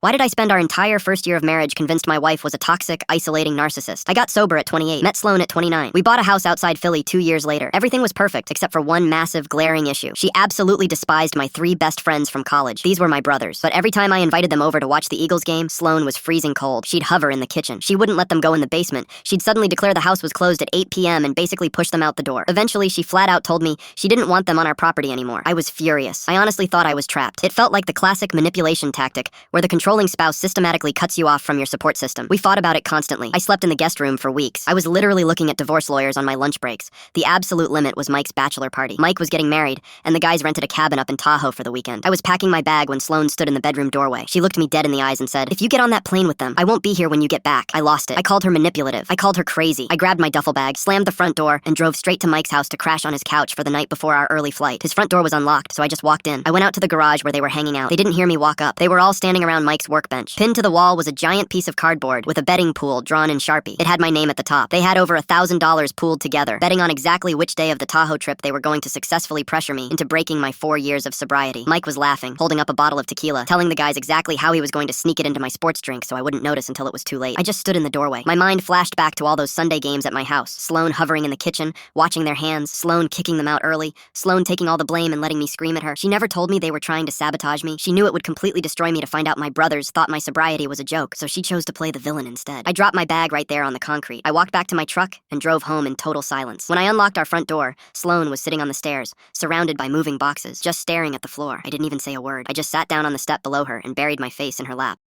Why did I spend our entire first year of marriage convinced my wife was a toxic, isolating narcissist? I got sober at 28, met Sloan at 29. We bought a house outside Philly 2 years later. Everything was perfect except for one massive, glaring issue. She absolutely despised my 3 best friends from college. These were my brothers. But every time I invited them over to watch the Eagles game, Sloan was freezing cold. She'd hover in the kitchen. She wouldn't let them go in the basement. She'd suddenly declare the house was closed at 8 p.m. and basically push them out the door. Eventually, she flat out told me she didn't want them on our property anymore. I was furious. I honestly thought I was trapped. It felt like the classic manipulation tactic, where the controlling spouse systematically cuts you off from your support system. We fought about it constantly. I slept in the guest room for weeks. I was literally looking at divorce lawyers on my lunch breaks. The absolute limit was Mike's bachelor party. Mike was getting married, and the guys rented a cabin up in Tahoe for the weekend. I was packing my bag when Sloan stood in the bedroom doorway. She looked me dead in the eyes and said, "If you get on that plane with them, I won't be here when you get back." I lost it. I called her manipulative. I called her crazy. I grabbed my duffel bag, slammed the front door, and drove straight to Mike's house to crash on his couch for the night before our early flight. His front door was unlocked, so I just walked in. I went out to the garage where they were hanging out. They didn't hear me walk up. They were all standing around Mike's workbench. Pinned to the wall was a giant piece of cardboard with a betting pool drawn in Sharpie. It had my name at the top. They had over $1,000 pooled together, betting on exactly which day of the Tahoe trip they were going to successfully pressure me into breaking my 4 years of sobriety. Mike was laughing, holding up a bottle of tequila, telling the guys exactly how he was going to sneak it into my sports drink so I wouldn't notice until it was too late. I just stood in the doorway. My mind flashed back to all those Sunday games at my house. Sloan hovering in the kitchen, watching their hands, Sloan kicking them out early, Sloan taking all the blame and letting me scream at her. She never told me they were trying to sabotage me. She knew it would completely destroy me to find out my brothers thought my sobriety was a joke, so she chose to play the villain instead. I dropped my bag right there on the concrete. I walked back to my truck and drove home in total silence. When I unlocked our front door, Sloan was sitting on the stairs, surrounded by moving boxes, just staring at the floor. I didn't even say a word. I just sat down on the step below her and buried my face in her lap.